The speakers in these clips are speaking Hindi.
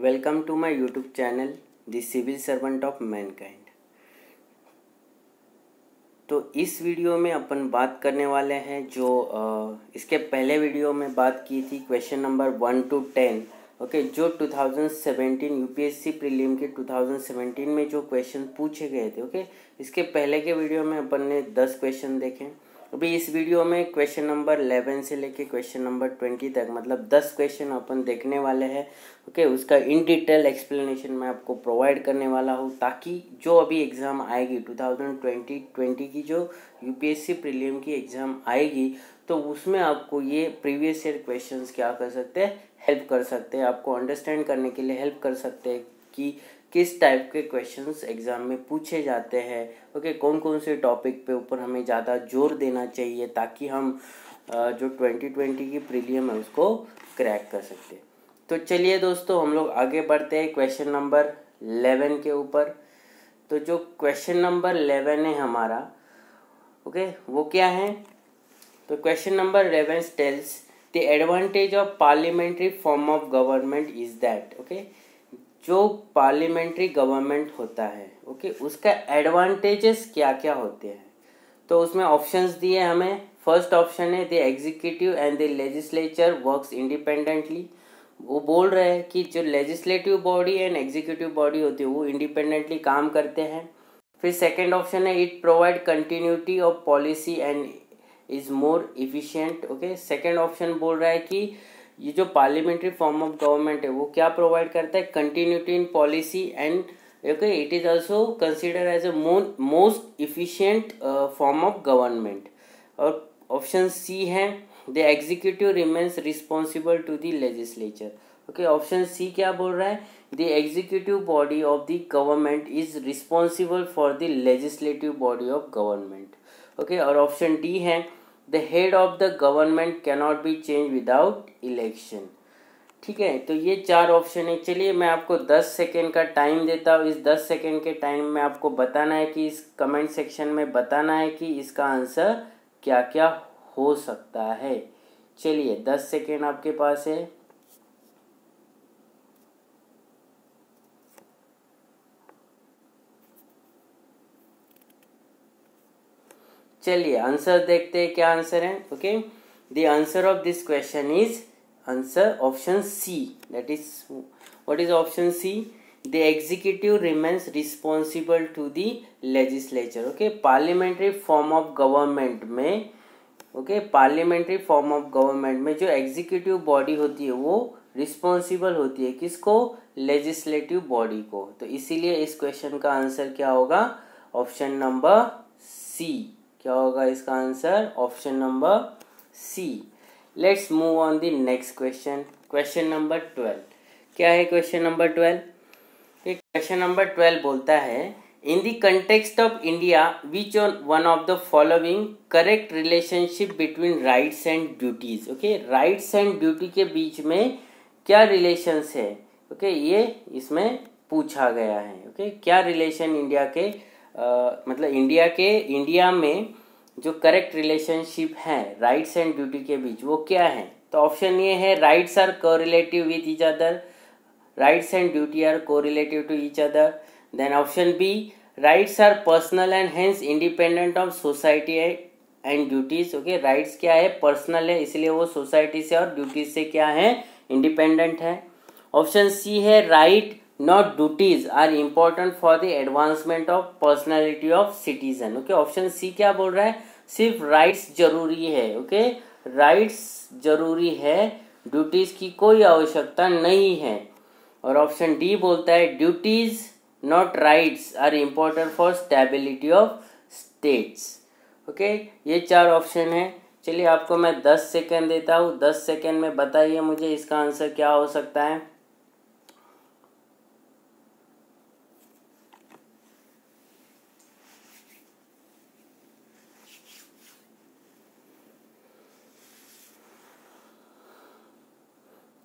Welcome to my YouTube channel the civil servant of mankind. तो इस वीडियो में अपन बात करने वाले हैं जो इसके पहले वीडियो में बात की थी क्वेश्चन नंबर 1 to 10। ओके, जो 2017 यूपीएससी प्रीलिम के 2017 में जो क्वेश्चन पूछे गए थे। ओके, इसके पहले के वीडियो में अपन ने 10 क्वेश्चन देखे। अभी इस वीडियो में क्वेश्चन नंबर 11 से लेके क्वेश्चन नंबर 20 तक मतलब 10 क्वेश्चन अपन देखने वाले हैं। ओके, उसका इन डिटेल एक्सप्लेनेशन मैं आपको प्रोवाइड करने वाला हूँ, ताकि जो अभी एग्ज़ाम आएगी 2020 की जो यूपीएससी प्रीलिम की एग्ज़ाम आएगी, तो उसमें आपको ये प्रीवियस ईयर क्वेश्चंस क्या कर सकते हैं, हेल्प कर सकते हैं, आपको अंडरस्टैंड करने के लिए हेल्प कर सकते हैं कि किस टाइप के क्वेश्चंस एग्ज़ाम में पूछे जाते हैं। ओके, कौन कौन से टॉपिक पे ऊपर हमें ज़्यादा जोर देना चाहिए ताकि हम जो 2020 की प्रीलियम है उसको क्रैक कर सकते हैं। तो चलिए दोस्तों, हम लोग आगे बढ़ते हैं क्वेश्चन नंबर 11 के ऊपर। तो जो क्वेश्चन नंबर 11 है हमारा, ओके, वो क्या है? तो question number 11 tells the advantage of parliamentary form of government is that. Okay, जो पार्लियामेंट्री गवर्नमेंट होता है, ओके, उसका एडवांटेजेस क्या क्या होते हैं। तो उसमें ऑप्शंस दिए हमें। फर्स्ट ऑप्शन है the executive and the legislature works independently. वो बोल रहे हैं कि जो legislative body and executive body होती है वो इंडिपेंडेंटली काम करते हैं। फिर सेकेंड ऑप्शन है it provide continuity of policy and is more efficient. Okay, second option बोल रहा है कि ये जो पार्लियामेंट्री फॉर्म ऑफ गवर्नमेंट है वो क्या प्रोवाइड करता है, continuity in policy and okay it is also consider as a most efficient form of government. और ऑप्शन सी है the executive remains responsible to the legislature. Okay, option C क्या बोल रहा है, the executive body of the government is responsible for the legislative body of government. Okay, और ऑप्शन डी है the head of the government cannot be change without election. ठीक है, तो ये चार ऑप्शन है। चलिए मैं आपको 10 सेकेंड का टाइम देता हूँ। इस 10 सेकेंड के टाइम में आपको बताना है कि इस कमेंट सेक्शन में बताना है कि इसका आंसर क्या क्या हो सकता है। चलिए 10 सेकेंड आपके पास है। चलिए आंसर देखते हैं क्या आंसर है। Okay, the answer of this question is answer option C. That is what is option C, the executive remains responsible to the legislature. Okay, parliamentary form of government में, okay, parliamentary form of government में जो एग्जीक्यूटिव बॉडी होती है वो रिस्पॉन्सिबल होती है किसको, लेजिस्लेटिव बॉडी को। तो इसीलिए इस क्वेश्चन का आंसर क्या होगा, ऑप्शन नंबर सी। क्या होगा इसका answer, option number C. Let's move on the next question. Question number 12 क्या है? क्वेश्चन नंबर 12, क्वेश्चन नंबर 12 बोलता है in the context of India which one of the following correct relationship between rights and duties. Okay, rights and duty के बीच में क्या रिलेशंस है। ओके, ये इसमें पूछा गया है। ओके, क्या रिलेशन इंडिया के मतलब इंडिया में जो करेक्ट रिलेशनशिप है राइट्स एंड ड्यूटी के बीच वो क्या है। तो ऑप्शन ये है rights are correlative with each other, rights and duty are correlative to each other. Then option B, rights are personal and hence independent of society and duties. Okay, rights क्या है, पर्सनल है, इसलिए वो सोसाइटी से और ड्यूटीज से क्या है, इंडिपेंडेंट है। ऑप्शन सी है right not duties are important for the advancement of personality of citizen. Okay, option C क्या बोल रहा है, सिर्फ राइट्स जरूरी है। ओके, राइट्स जरूरी है, ड्यूटीज की कोई आवश्यकता नहीं है। और ऑप्शन डी बोलता है duties not rights are important for stability of states. Okay, ये चार ऑप्शन है। चलिए आपको मैं 10 सेकेंड देता हूँ। 10 सेकेंड में बताइए मुझे इसका आंसर क्या हो सकता है।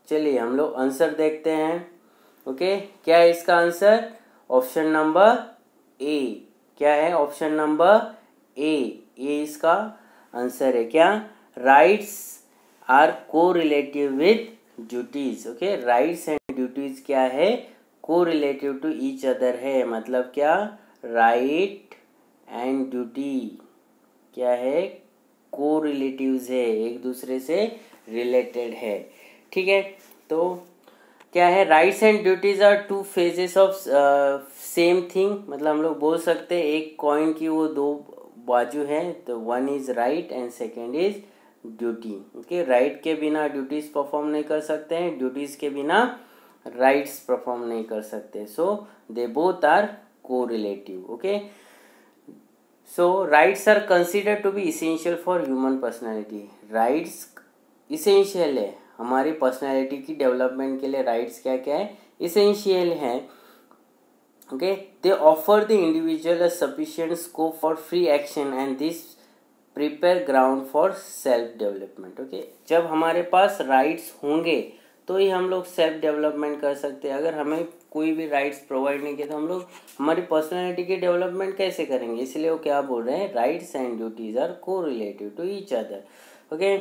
चलिए हम लोग आंसर देखते हैं। ओके, क्या है इसका आंसर, ऑप्शन नंबर ए। क्या है, ऑप्शन नंबर ए, ये इसका आंसर है। क्या, राइट्स आर को relative with duties. Okay, rights and duties क्या है, को रिलेटिव टू ईच अदर है। मतलब क्या, राइट एंड ड्यूटी क्या है, को रिलेटिव्स है, एक दूसरे से रिलेटेड है। ठीक है, तो क्या है, rights and duties are two phases of same thing. मतलब हम लोग बोल सकते हैं एक कॉइन की वो दो बाजू है, तो one is right and second is duty. Okay, right के बिना ड्यूटीज परफॉर्म नहीं कर सकते हैं, ड्यूटीज के बिना राइट्स परफॉर्म नहीं कर सकते। So they both are correlative. Okay, so rights are considered to be essential for human personality. Rights essential है हमारी पर्सनैलिटी की डेवलपमेंट के लिए। राइट्स क्या क्या है, इसेंशियल है। Okay, they offer the individual a sufficient scope for free action and this prepare ground for self development. Okay, जब हमारे पास राइट्स होंगे तो ही हम लोग सेल्फ डेवलपमेंट कर सकते हैं। अगर हमें कोई भी राइट्स प्रोवाइड नहीं किए तो हम लोग हमारी पर्सनैलिटी की डेवलपमेंट कैसे करेंगे। इसलिए वो क्या बोल रहे हैं, rights and duties are correlative to each other. Okay,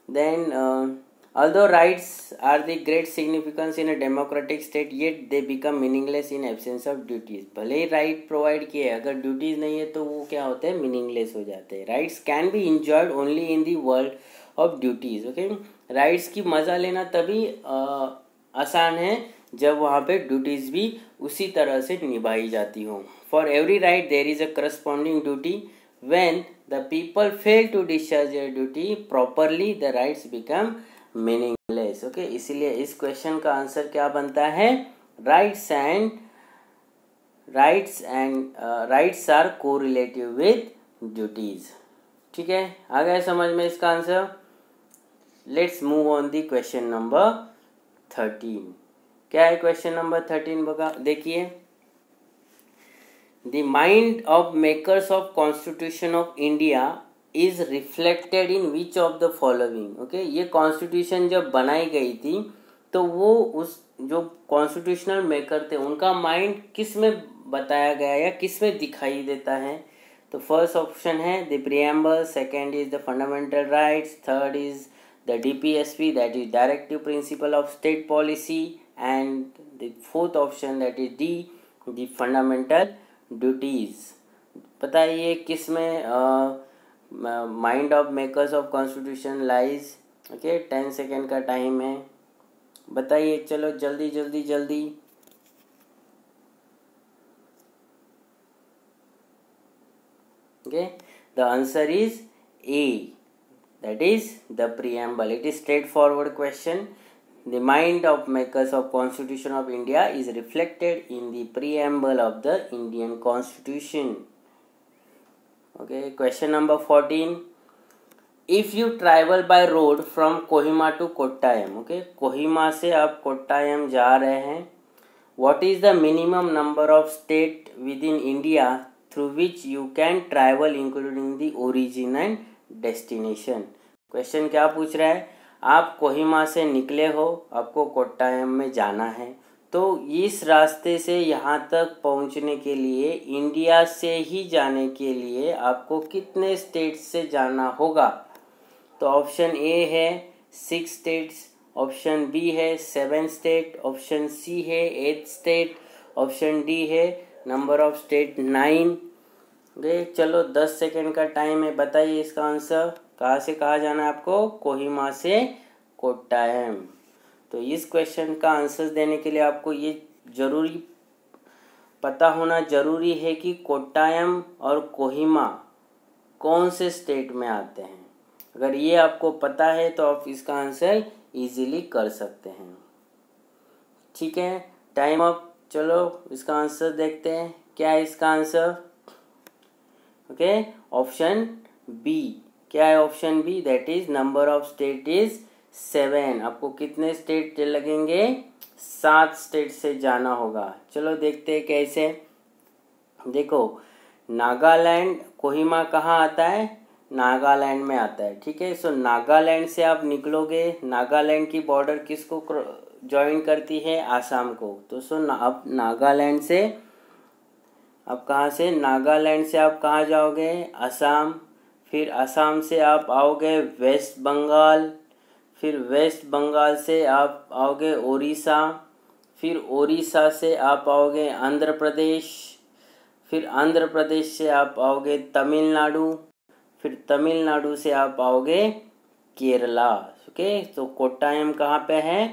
then although rights are the great significance in a democratic state, yet they become meaningless in absence of duties। भले ही राइट प्रोवाइड किए, अगर ड्यूटीज नहीं है तो वो क्या होते हैं, मीनिंगलेस हो जाते हैं। Rights can be enjoyed only in the world of duties. Okay, rights की मज़ा लेना तभी आसान है जब वहाँ पे ड्यूटीज भी उसी तरह से निभाई जाती हों। For every right there is a corresponding duty. When the people fail to discharge their duty properly, the rights become meaningless. Okay, इसीलिए इस क्वेश्चन का आंसर क्या बनता है, rights are correlative with duties. ठीक है, आ गया समझ में इसका answer. Let's move on the question number 13। क्या है क्वेश्चन नंबर 13 बगा, देखिए, the mind of makers of constitution of India is reflected in which of the following. Okay, ये कॉन्स्टिट्यूशन जब बनाई गई थी तो वो उस जो कॉन्स्टिट्यूशनल मेकर थे उनका माइंड किस में बताया गया या किस में दिखाई देता है। तो फर्स्ट ऑप्शन है the preamble, second is the fundamental rights, third is the DPSP that is directive principle of state policy, and the fourth option that is D the fundamental duties. बताइए किस में mind of makers of constitution lies. Okay, 10 second का टाइम है, बताइए, चलो जल्दी जल्दी जल्दी। Okay, the answer is a, that is the preamble. It is straight forward question. The mind of makers of constitution of India is reflected in the preamble of the Indian constitution. Okay, question number 14. If you travel by road from Kohima to Kottayam, okay, Kohima से आप कोट्टायम जा रहे हैं, what is the minimum number of state within India through which you can travel including the origin and destination? Question क्या पूछ रहा है, आप कोहिमा से निकले हो, आपको कोट्टायम में जाना है, तो इस रास्ते से यहाँ तक पहुँचने के लिए, इंडिया से ही जाने के लिए आपको कितने स्टेट से जाना होगा। तो ऑप्शन ए है 6 स्टेट्स, ऑप्शन बी है 7 स्टेट, ऑप्शन सी है 8 स्टेट, ऑप्शन डी है नंबर ऑफ स्टेट 9। चलो 10 सेकेंड का टाइम है, बताइए इसका आंसर। कहाँ से कहाँ जाना है आपको, कोहिमा से कोट्टायम। तो इस क्वेश्चन का आंसर देने के लिए आपको ये जरूरी पता होना जरूरी है कि कोट्टायम और कोहिमा कौन से स्टेट में आते हैं। अगर ये आपको पता है तो आप इसका आंसर इजीली कर सकते हैं। ठीक है, टाइम अप। चलो इसका आंसर देखते हैं, क्या है इसका आंसर। Okay, option B. क्या है option B, that is number of state is 7। आपको कितने स्टेट लगेंगे, 7 स्टेट से जाना होगा। चलो देखते हैं कैसे। देखो, नागालैंड, कोहिमा कहाँ आता है, नागालैंड में आता है। ठीक है, सो नागालैंड से आप निकलोगे, नागालैंड की बॉर्डर किसको ज्वाइन करती है, आसाम को। तो अब नागालैंड से अब कहाँ से, नागालैंड से आप कहाँ जाओगे, असम। फिर असम से आप आओगे वेस्ट बंगाल, फिर वेस्ट बंगाल से आप आओगे उड़ीसा, फिर ओडिशा से आप आओगे आंध्र प्रदेश, फिर आंध्र प्रदेश से आप आओगे तमिलनाडु, फिर तमिलनाडु से आप आओगे केरला। ओके, तो कोट्टायम कहाँ पे है?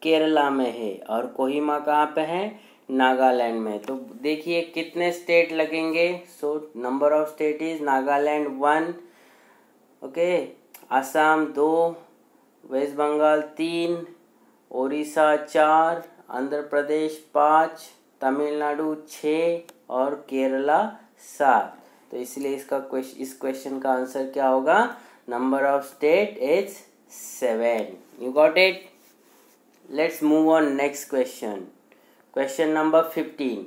केरला में है। और कोहिमा कहाँ पे है? नागालैंड में। तो देखिए कितने स्टेट लगेंगे। So number of state is Nagaland 1, okay, Assam 2, West Bengal 3, Odisha 4, Andhra Pradesh 5, Tamil Nadu 6 और केरला 7। तो इसलिए इस क्वेश्चन का आंसर क्या होगा? Number of state is 7। You got it? Let's move on next question. Question number 15।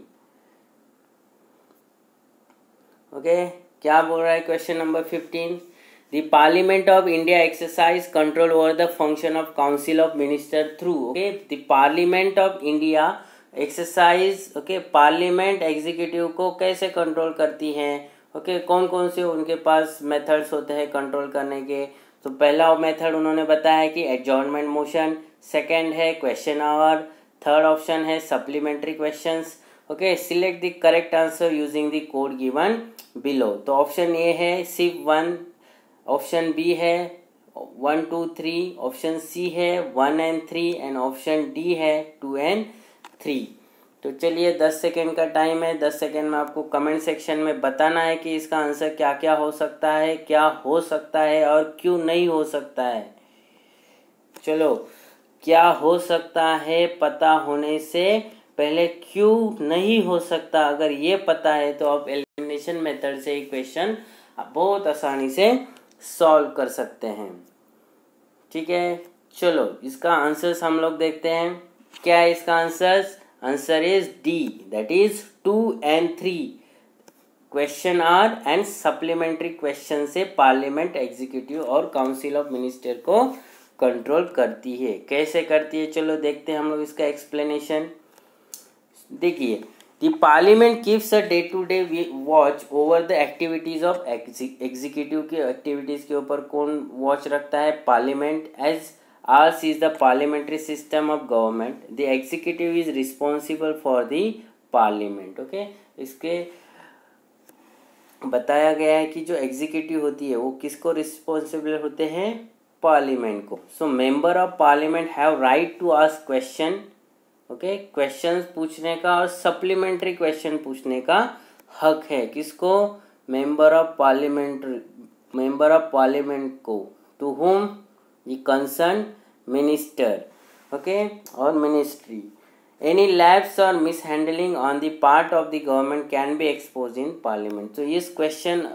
Okay, क्या बोल रहा है question number 15? The Parliament of India exercise control over the function of Council of Minister through, okay, the Parliament of India exercise, okay, parliament executive को कैसे कंट्रोल करती है? ओके, कौन कौन से उनके पास मेथड्स होते हैं कंट्रोल करने के? तो पहला मेथड उन्होंने बताया है कि एडजॉर्नमेंट मोशन, सेकंड है क्वेश्चन आवर, थर्ड ऑप्शन है supplementary questions. Okay, select the correct answer using the code given below. तो ऑप्शन ए है सिर्फ 1, ऑप्शन बी है 1, 2, 3, ऑप्शन सी है 1 and 3 एंड ऑप्शन डी है 2 and 3। तो चलिए 10 सेकेंड का टाइम है। 10 सेकेंड में आपको कमेंट सेक्शन में बताना है कि इसका आंसर क्या क्या हो सकता है, क्या हो सकता है और क्यों नहीं हो सकता है। चलो, क्या हो सकता है पता होने से पहले क्यों नहीं हो सकता, अगर ये पता है तो आप एलिमिनेशन मेथड से क्वेश्चन बहुत आसानी से सॉल्व कर सकते हैं। ठीक है, चलो इसका आंसर्स हम लोग देखते हैं। क्या है इसका answers? Answer is D, that is 2 and 3 question are and supplementary question से पार्लियामेंट एग्जीक्यूटिव और काउंसिल ऑफ मिनिस्टर को कंट्रोल करती है। कैसे करती है चलो देखते हैं हम लोग इसका एक्सप्लेनेशन। देखिए, The Parliament keeps a day-to-day watch over the activities of executive की एक्टिविटीज के ऊपर कौन वॉच रखता है? Parliament. As ours is the parliamentary system of government, the executive is responsible for the parliament. Okay, इसके बताया गया है कि जो एग्जीक्यूटिव होती है वो किसको रिस्पॉन्सिबल होते हैं? पार्लियामेंट को। So member of parliament have right to ask question, okay, questions पूछने का और सप्लीमेंट्री क्वेश्चन पूछने का हक है। किसको? मेंबर ऑफ पार्लियामेंट को। To whom? The concern minister, okay, और मिनिस्ट्री। एनी लैप्स और mishandling on the part of the government can be expose in parliament. तो इस क्वेश्चन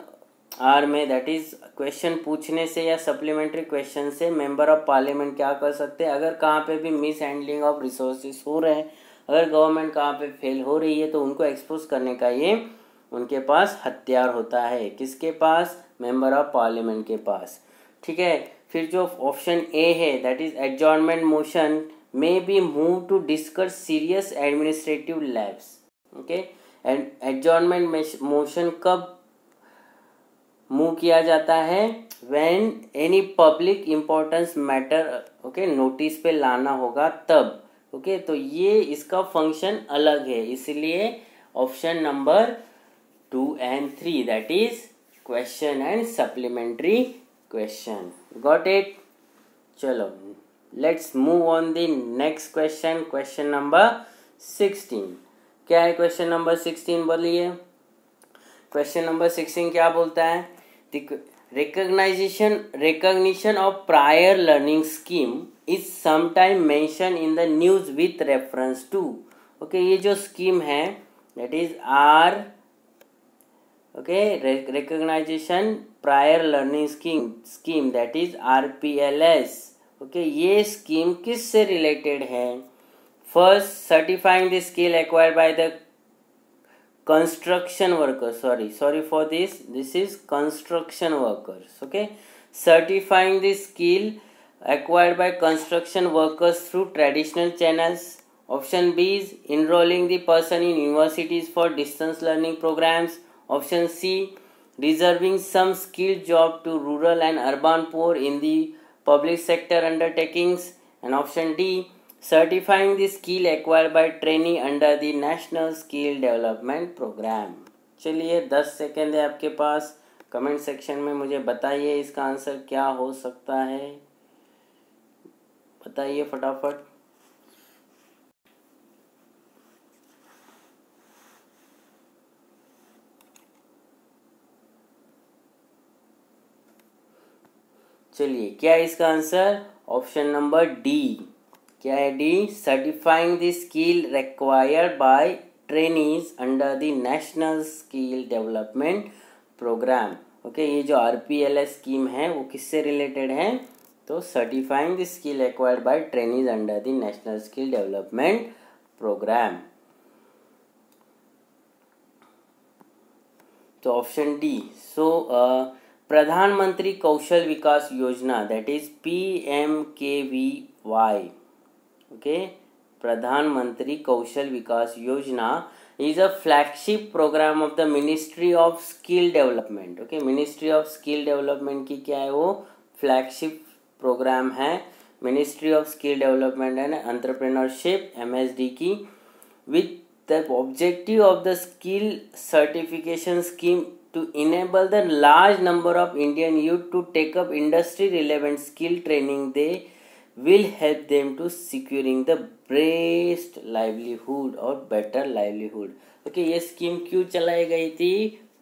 आर में, दैट इज क्वेश्चन पूछने से या सप्लीमेंट्री क्वेश्चन से मेंबर ऑफ पार्लियामेंट क्या कर सकते हैं? अगर कहाँ पे भी मिस हैंडलिंग ऑफ रिसोर्सेज हो रहे हैं, अगर गवर्नमेंट कहाँ पे फेल हो रही है तो उनको एक्सपोज करने का ये उनके पास हथियार होता है। किसके पास? मेंबर ऑफ पार्लियामेंट के पास। ठीक है, फिर जो ऑप्शन ए है that is adjournment motion may be move to discuss serious administrative lapse. Okay, and adjournment motion कब मूव किया जाता है? When any public importance matter, okay, notice पे लाना होगा तब। ओके, तो ये इसका फंक्शन अलग है, इसलिए option number 2 and 3 that is question and supplementary question. Got it? चलो let's move on the next question, question number 16। क्या है क्वेश्चन नंबर 16? बोलिए। क्वेश्चन नंबर 16 क्या बोलता है? recognition of prior learning scheme is sometime mentioned in the news with reference to, okay, ये जो स्कीम है that is R, okay, recognition prior learning scheme that is RPLS, okay, ये स्कीम किससे रिलेटेड है? First, certifying the skill acquired by the construction workers, sorry for this is construction workers, okay, certifying the skill acquired by construction workers through traditional channels. Option B is enrolling the person in universities for distance learning programs. Option C, reserving some skilled job to rural and urban poor in the public sector undertakings. And option D, certifying the skill acquired by training under the national skill development programme. चलिए 10 सेकेंड है आपके पास, कमेंट सेक्शन में मुझे बताइए इसका आंसर क्या हो सकता है, बताइए फटाफट। चलिए क्या है इसका आंसर? Option number D. क्या है D? Certifying the skill required by trainees under the national skill development programme. Okay, ये जो RPLS स्कीम है वो किससे रिलेटेड है? तो certifying the skill acquired by trainees under the national skill development programme. तो option D. So Pradhan Mantri Kaushal Vikas योजना, दैट इज PMKVY। ओके, प्रधानमंत्री Kaushal Vikas Yojana is a flagship programme of the ministry of skill development. Okay, ministry of skill development की क्या है? वो फ्लैगशिप प्रोग्राम है ministry of skill development and entrepreneurship MSD की, with the objective of the skill certification scheme to enable the large number of Indian youth to take up industry relevant skill training. They will help them to securing the best livelihood or better livelihood. Okay, ये स्कीम क्यों चलाई गई थी?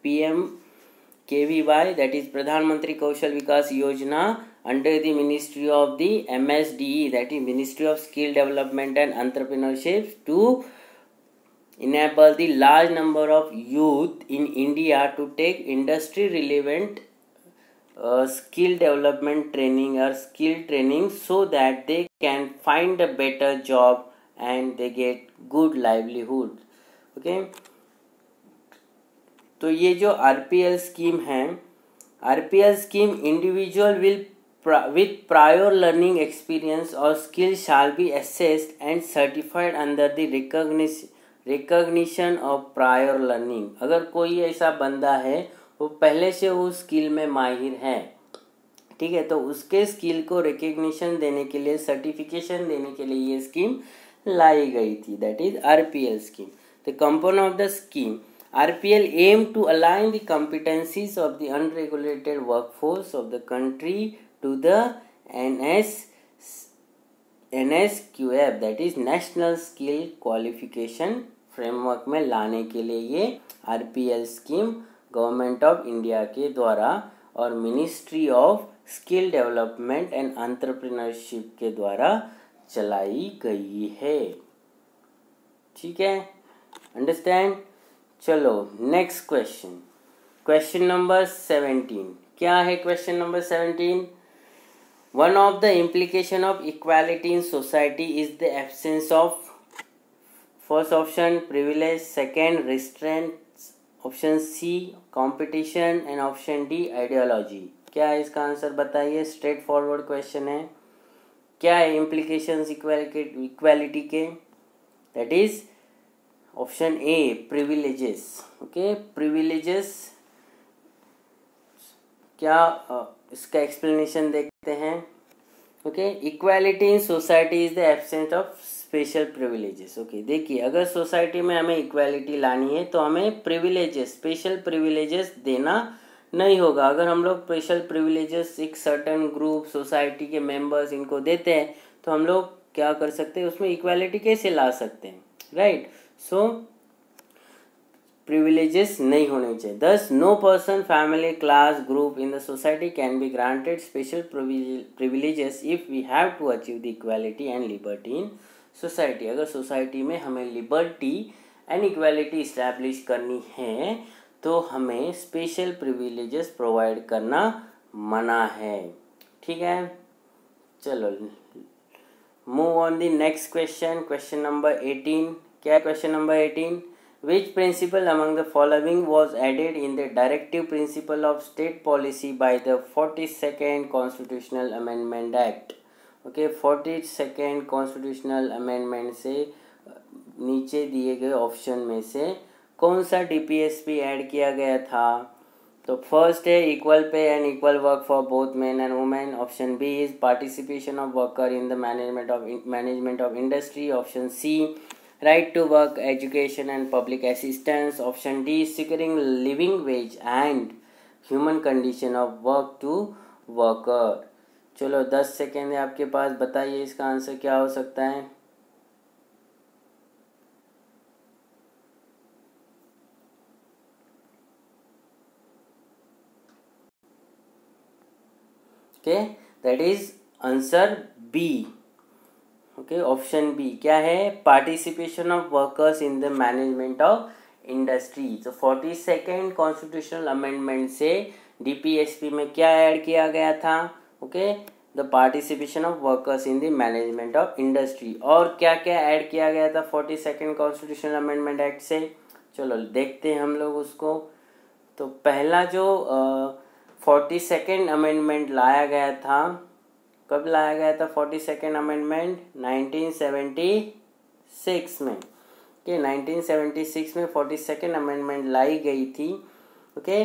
PMKVY, that is प्रधानमंत्री कौशल विकास योजना, under the Ministry of the MSDE, that is Ministry of Skill Development and Entrepreneurship, to enable the large number of youth in India to take industry relevant skill development training or skill training, so that they can find a better job and they get good livelihood. Okay, तो ये जो RPL स्कीम है, RPL scheme individual will with prior learning experience or skill shall be assessed and certified under the recognition of prior learning. अगर कोई ऐसा बंदा है वो पहले से उस स्किल में माहिर है, ठीक है, तो उसके स्किल को रिकग्निशन देने के लिए, सर्टिफिकेशन देने के लिए ये स्कीम लाई गई थी, that is RPL scheme. The component of the scheme RPL aim to align the competencies of the unregulated workforce of the country to the NSQF, that is National Skill Qualification framework में लाने के लिए ये RPL scheme government of India के द्वारा और ministry of skill development and entrepreneurship के द्वारा चलाई गई है। ठीक है, अंडरस्टैंड? चलो नेक्स्ट क्वेश्चन, क्वेश्चन नंबर 17। क्या है question number 17? One of the implication of equality in society is the absence of, first option privilege, second restraint, option C competition and option D ideology. क्या है इसका आंसर बताइए, स्ट्रेट फॉरवर्ड क्वेश्चन है। क्या है इम्प्लीकेशंस इक्वालिटी के? That is option A privileges. Okay, privileges क्या, इसका एक्सप्लेनेशन देखते हैं। Okay, equality in society is the absence of special privileges. Okay, देखिए अगर सोसाइटी में हमें इक्वालिटी लानी है तो हमें प्रिविलेजेस, स्पेशल प्रिविलेजेस देना नहीं होगा। अगर हम लोग स्पेशल प्रिविलेजेस एक सर्टन ग्रुप, सोसाइटी के मेंबर्स, इनको देते हैं तो हम लोग क्या कर सकते हैं, उसमें इक्वालिटी कैसे ला सकते हैं, राइट? सो प्रिविलेजेस नहीं होने चाहिए। Thus no person, family, class, group in the society can be granted special privileges if we have to achieve the equality and liberty in society. अगर सोसाइटी में हमें लिबर्टी एंड इक्वालिटी इस्टेब्लिश करनी है तो हमें स्पेशल प्रिविलेजेस प्रोवाइड करना मना है। ठीक है, चलो move on the next question, question number 18। क्या है question number 18? Which principle among the following was added in the directive principle of state policy by the 42nd Constitutional Amendment Act? Okay, 42nd Constitutional Amendment से नीचे दिए गए ऑप्शन में से कौन सा DPSP ऐड किया गया था? तो फर्स्ट है equal pay and equal work for both men and women. Option B is participation of worker in the management of industry. Option C right to work, education and public assistance. Option D securing living wage and human condition of work to worker. चलो 10 सेकेंड है आपके पास, बताइए इसका आंसर क्या हो सकता है। Okay, that is answer B. Okay, option B क्या है, participation of workers in the management of industry. तो 42nd कॉन्स्टिट्यूशनल अमेंडमेंट से डीपीएसपी में क्या ऐड किया गया था? Okay, the participation of workers in the management of industry. और क्या क्या ऐड किया गया था 42nd कॉन्स्टिट्यूशनल अमेंडमेंट एक्ट से? चलो देखते हैं हम लोग उसको। तो पहला जो 42nd अमेंडमेंट लाया गया था, कब लाया गया था 42nd अमेंडमेंट? 1976 में। ओके, 1976 में 42nd अमेंडमेंट लाई गई थी। Okay,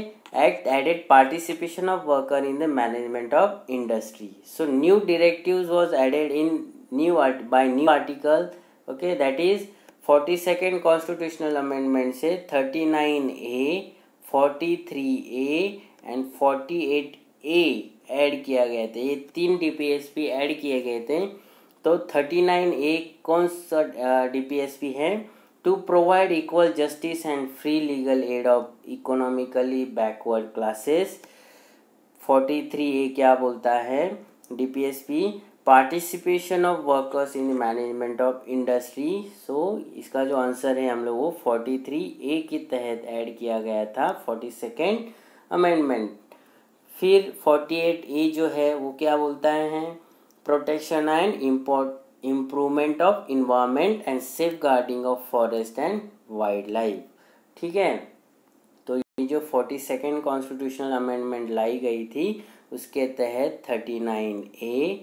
act added participation of worker in the management of industry. So new directives was added in new article, okay, that is 42nd constitutional amendment से 39A, 43A and 48A add किया गया था। ये 3 DPSP ऐड किए गए थे। तो 39A कौन सा DPSP है? To provide equal justice and free legal aid of economically backward classes. 43A क्या बोलता है? DPSP participation of workers in management of industry. So इसका जो आंसर है हम लोग वो 43A के तहत ऐड किया गया था 42nd अमेंडमेंट। फिर 48A जो है वो क्या बोलता है? Protection and improvement of environment and safeguarding of forest and wildlife. ठीक है, तो ये जो 42nd कॉन्स्टिट्यूशनल अमेंडमेंट लाई गई थी उसके तहत 39A,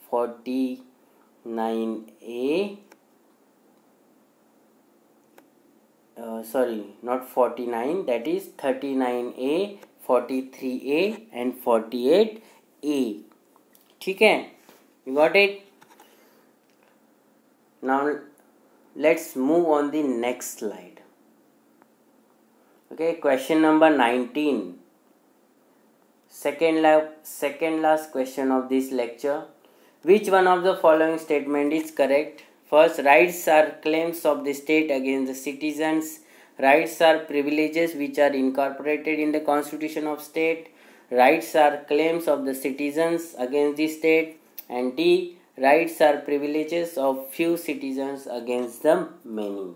49A, sorry, not 49, that is 39A, 43A and 48A. ठीक है, you got it? Now let's move on the next slide. Okay, question number 19. Second last question of this lecture. Which one of the following statement is correct? First, rights are claims of the state against the citizens. Rights are privileges which are incorporated in the constitution of state. Rights are claims of the citizens against the state. And D, rights are privileges of few citizens against the many.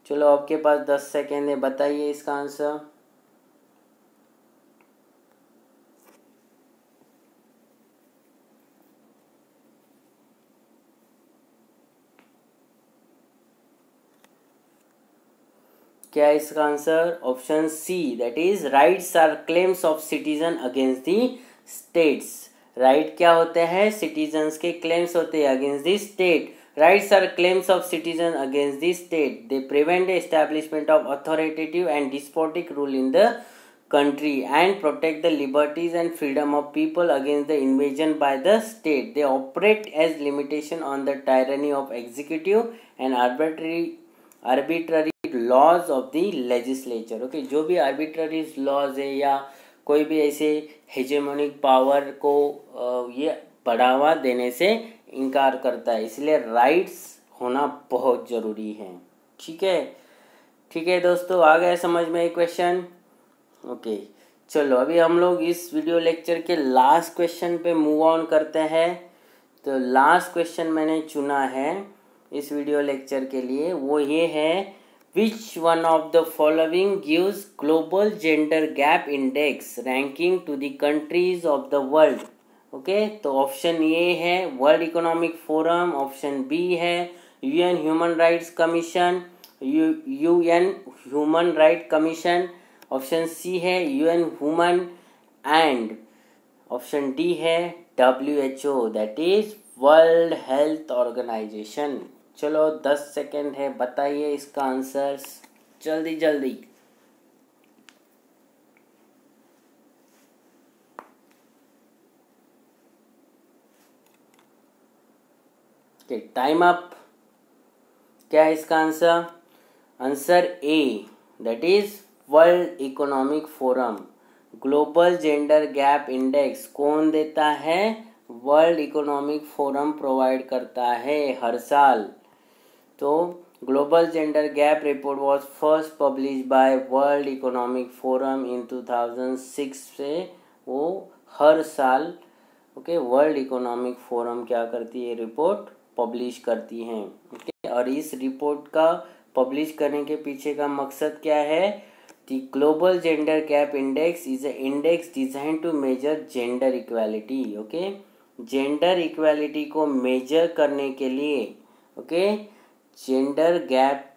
चलो आपके पास 10 सेकेंड है, बताइए इसका आंसर। क्या है इसका answer? Option C, that is rights are claims of citizen against the states. Right क्या होते हैं? सिटीजन्स के क्लेम्स होते हैं against the state. Rights are claims of citizens against the state. They prevent the establishment of authoritative and despotic rule in the country and protect the liberties and freedom of people against the invasion by the state. They operate as limitation on the tyranny of executive and arbitrary laws of the legislature. Okay, जो भी arbitrary laws है या कोई भी ऐसे hegemonic power को ये बढ़ावा देने से इनकार करता है, इसलिए राइट्स होना बहुत ज़रूरी है। ठीक है दोस्तों, आ गया समझ में ये क्वेश्चन? ओके, चलो अभी हम लोग इस वीडियो लेक्चर के लास्ट क्वेश्चन पे मूव ऑन करते हैं। तो लास्ट क्वेश्चन मैंने चुना है इस वीडियो लेक्चर के लिए, वो ये है, which one of the following gives global gender gap index ranking to the countries of the world. Okay, तो ऑप्शन ए है world economic forum, option B है UN human rights commission, UN human right commission, option C है UN women and option D है WHO, that is world health organization. चलो 10 सेकेंड है, बताइए इसका आंसर जल्दी जल्दी। Okay, time up. क्या है इसका answer? Answer A, that is world economic forum. Global gender gap index कौन देता है? वर्ल्ड इकोनॉमिक फोरम प्रोवाइड करता है हर साल। तो global gender gap report was first publish by world economic forum in 2006 से वो हर साल वर्ल्ड इकोनॉमिक फोरम क्या करती है? रिपोर्ट पब्लिश करती हैं। और इस रिपोर्ट का पब्लिश करने के पीछे का मकसद क्या है? The global gender gap index is a index design to measure gender equality. Gender equality को मेजर करने के लिए जेंडर गैप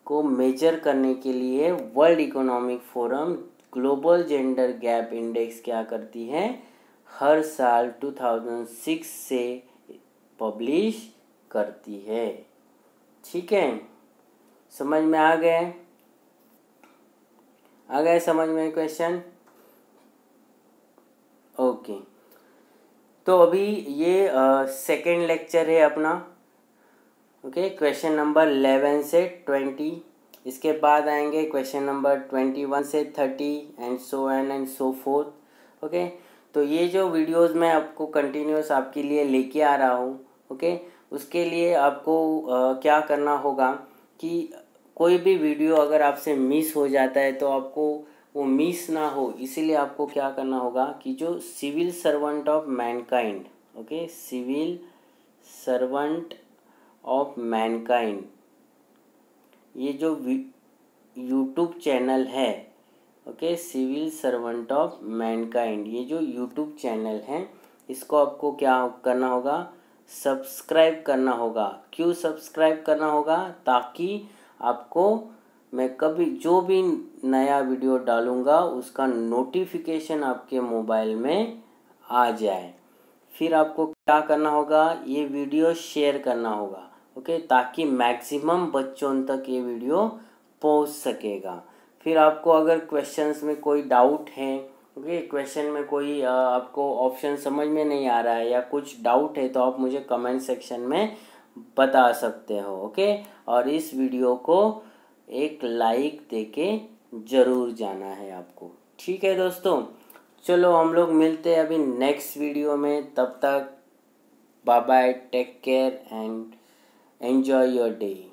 को मेजर करने के लिए world economic forum global gender gap index क्या करती है? हर साल 2006 से पब्लिश करती है। ठीक है, समझ में आ गए? आ गए समझ में क्वेश्चन? ओके, तो अभी ये सेकेंड लेक्चर है अपना। क्वेश्चन नंबर 11 से 20। इसके बाद आएंगे क्वेश्चन नंबर 21 से 30 and so and so fourth. तो ये जो वीडियोस मैं आपको कंटिन्यूस आपके लिए लेके आ रहा हूँ उसके लिए आपको क्या करना होगा कि कोई भी वीडियो अगर आपसे मिस हो जाता है तो आपको वो मिस ना हो, इसीलिए आपको क्या करना होगा कि जो civil servant of mankind civil servant of mankind ये जो यूट्यूब चैनल है सिविल सर्वेंट ऑफ मैनकाइंड ये जो यूट्यूब चैनल है इसको आपको क्या करना होगा? सब्सक्राइब करना होगा। क्यों सब्सक्राइब करना होगा? ताकि आपको मैं कभी जो भी नया वीडियो डालूंगा उसका नोटिफिकेशन आपके मोबाइल में आ जाए। फिर आपको क्या करना होगा? ये वीडियो शेयर करना होगा ताकि मैक्सिमम बच्चों तक ये वीडियो पहुंच सकेगा। फिर आपको अगर क्वेश्चंस में कोई डाउट है क्वेश्चन में कोई आपको ऑप्शन समझ में नहीं आ रहा है या कुछ डाउट है तो आप मुझे कमेंट सेक्शन में बता सकते हो और इस वीडियो को एक लाइक देके ज़रूर जाना है आपको। ठीक है दोस्तों, चलो हम लोग मिलते हैं अभी नेक्स्ट वीडियो में। तब तक bye bye, take care and enjoy your day.